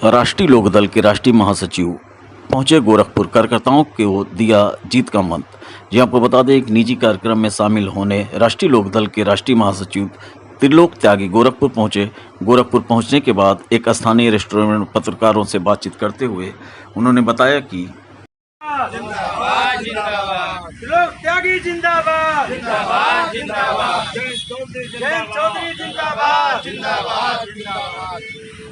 राष्ट्रीय लोकदल के राष्ट्रीय महासचिव पहुंचे गोरखपुर, कार्यकर्ताओं को दिया जीत का मंत्र। जी आपको बता दें, एक निजी कार्यक्रम में शामिल होने राष्ट्रीय लोकदल के राष्ट्रीय महासचिव त्रिलोक त्यागी गोरखपुर पहुंचे। गोरखपुर पहुंचने के बाद एक स्थानीय रेस्टोरेंट में पत्रकारों से बातचीत करते हुए उन्होंने बताया कि जिंदाबाद जिंदाबाद त्रिलोक त्यागी जिंदाबाद जिंदाबाद जिंदाबाद जयंत चौधरी जिंदाबाद जिंदाबाद जिंदाबाद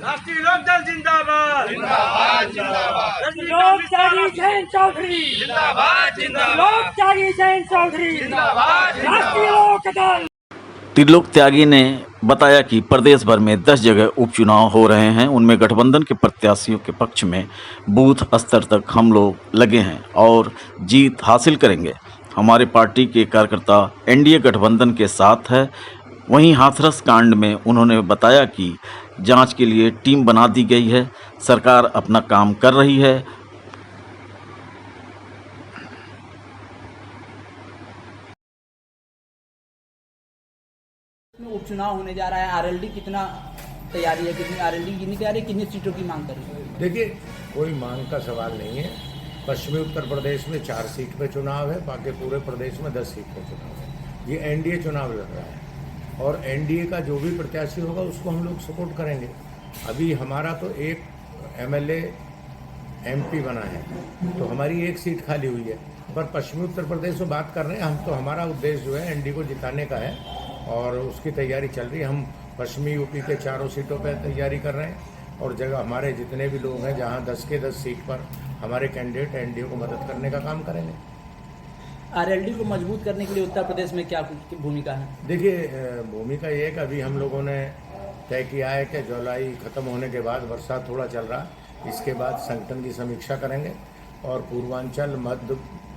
राष्ट्रीय लोकदल जिंदाबाद जिंदाबाद जिंदाबाद त्रिलोक त्यागी जयंत चौधरी जिंदाबाद जिंदाबाद त्रिलोक त्यागी जयंत चौधरी जिंदाबाद राष्ट्रीय लोकदल। त्रिलोक त्यागी ने बताया कि प्रदेश भर में 10 जगह उपचुनाव हो रहे हैं। उनमें गठबंधन के प्रत्याशियों के पक्ष में बूथ स्तर तक हम लोग लगे हैं और जीत हासिल करेंगे। हमारे पार्टी के कार्यकर्ता एनडीए गठबंधन के साथ है। वहीं हाथरस कांड में उन्होंने बताया कि जांच के लिए टीम बना दी गई है, सरकार अपना काम कर रही है। उपचुनाव होने जा रहा है, आरएलडी कितना तैयारी है, कितनी आरएलडी कितनी तैयारी है, कितनी सीटों की मांग करेंगे? देखिए, कोई मांग का सवाल नहीं है। पश्चिमी उत्तर प्रदेश में 4 सीट पे चुनाव है, बाकी पूरे प्रदेश में 10 सीट पे चुनाव है। ये एनडीए चुनाव लड़ रहा है और एनडीए का जो भी प्रत्याशी होगा उसको हम लोग सपोर्ट करेंगे। अभी हमारा तो एक एमएलए एमपी बना है, तो हमारी एक सीट खाली हुई है। पर पश्चिमी उत्तर प्रदेश में बात कर रहे हैं हम, तो हमारा उद्देश्य जो है एनडीए को जिताने का है और उसकी तैयारी चल रही है। हम पश्चिमी यूपी के 4 सीटों पर तैयारी कर रहे हैं और जगह हमारे जितने भी लोग हैं जहां 10 के 10 सीट पर हमारे कैंडिडेट एनडीए को मदद करने का काम करेंगे। आरएलडी को मजबूत करने के लिए उत्तर प्रदेश में क्या भूमिका है? देखिए, भूमिका ये है कि अभी हम लोगों ने तय किया है कि जुलाई खत्म होने के बाद, बरसात थोड़ा चल रहा, इसके बाद संगठन की समीक्षा करेंगे और पूर्वांचल, मध्य,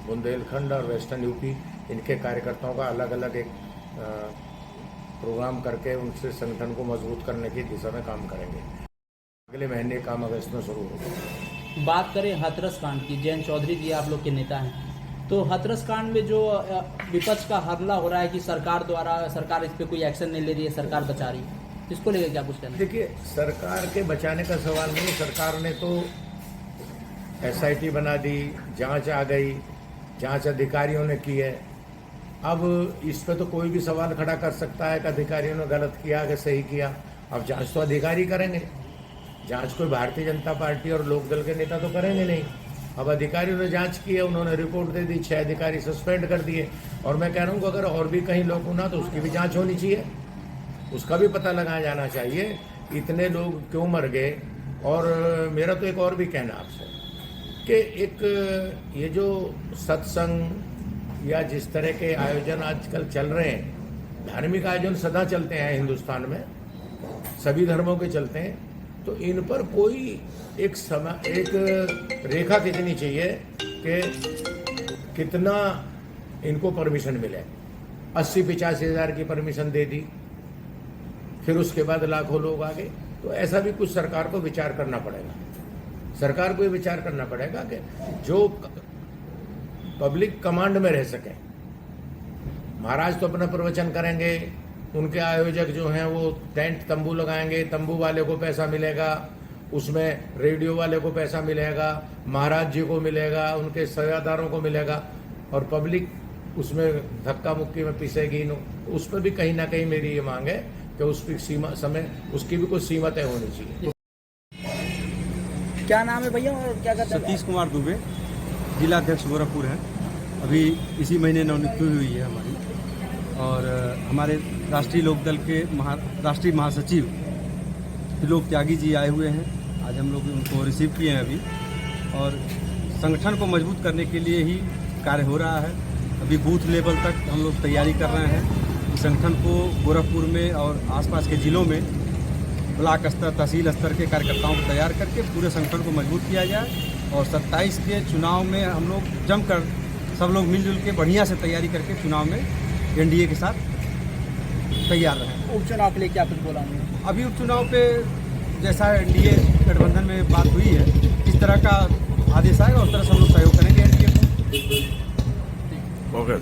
बुंदेलखंड और वेस्टर्न यूपी इनके कार्यकर्ताओं का अलग अलग एक प्रोग्राम करके उनसे संगठन को मजबूत करने की दिशा में काम करेंगे। अगले महीने काम अगस्त में शुरू होगा। बात करें हाथरस कांड की, जयंत चौधरी जी आप लोग के नेता हैं, तो हाथरस कांड में जो विपक्ष का हमला हो रहा है कि सरकार इस पर कोई एक्शन नहीं ले रही है, सरकार बचा रही है, इसको लेकर क्या कुछ कहना है? देखिए, सरकार के बचाने का सवाल नहीं, सरकार ने तो एसआईटी बना दी, जांच आ गई, जांच अधिकारियों ने की है। अब इस पर तो कोई भी सवाल खड़ा कर सकता है कि अधिकारियों ने गलत किया कि सही किया। अब जांच तो अधिकारी करेंगे, जांच कोई भारतीय जनता पार्टी और लोकदल के नेता तो करेंगे नहीं। अब अधिकारियों ने जांच की है, उन्होंने रिपोर्ट दे दी, 6 अधिकारी सस्पेंड कर दिए और मैं कह रहा हूँ कि अगर और भी कहीं लोग होना तो उसकी भी जांच होनी चाहिए, उसका भी पता लगाया जाना चाहिए इतने लोग क्यों मर गए। और मेरा तो एक और भी कहना आपसे कि एक ये जो सत्संग या जिस तरह के आयोजन आजकल चल रहे हैं, धार्मिक आयोजन सदा चलते हैं हिंदुस्तान में, सभी धर्मों के चलते हैं, तो इन पर कोई एक रेखा खींचनी चाहिए कि कितना इनको परमिशन मिले। 80-85 हज़ार की परमिशन दे दी, फिर उसके बाद लाखों लोग आ गए, तो ऐसा भी कुछ सरकार को विचार करना पड़ेगा। सरकार को ये विचार करना पड़ेगा कि जो पब्लिक कमांड में रह सके। महाराज तो अपना प्रवचन करेंगे, उनके आयोजक जो हैं वो टेंट तंबू लगाएंगे, तंबू वाले को पैसा मिलेगा, उसमें रेडियो वाले को पैसा मिलेगा, महाराज जी को मिलेगा, उनके सेवादारों को मिलेगा और पब्लिक उसमें धक्का मुक्की में पिसेगी। उस पर भी कहीं ना कहीं मेरी ये मांग है कि उसकी उसकी भी कुछ सीमा तय होनी चाहिए। क्या नाम है भैया और क्या कहते हैं? सतीश कुमार दुबे, जिला अध्यक्ष गोरखपुर है। अभी इसी महीने नवनियुक्ति हुई है हमारी और हमारे राष्ट्रीय लोकदल के राष्ट्रीय महासचिव त्रिलोक त्यागी जी आए हुए हैं। आज हम लोग उनको रिसीव किए हैं अभी और संगठन को मजबूत करने के लिए ही कार्य हो रहा है। अभी बूथ लेवल तक हम लोग तैयारी कर रहे हैं। संगठन को गोरखपुर में और आसपास के ज़िलों में ब्लॉक स्तर, तहसील स्तर के कार्यकर्ताओं को तैयार करके पूरे संगठन को मजबूत किया जाए और 27 के चुनाव में हम लोग जमकर सब लोग मिलजुल के बढ़िया से तैयारी करके चुनाव में एनडीए के साथ तैयार रहें। उपचुनाव के लिए क्या कुछ बोला हूँ? अभी उपचुनाव पे जैसा एनडीए गठबंधन में बात हुई है, इस तरह का आदेश आएगा उस तरह से हम लोग सहयोग करेंगे एनडीए को। ओके।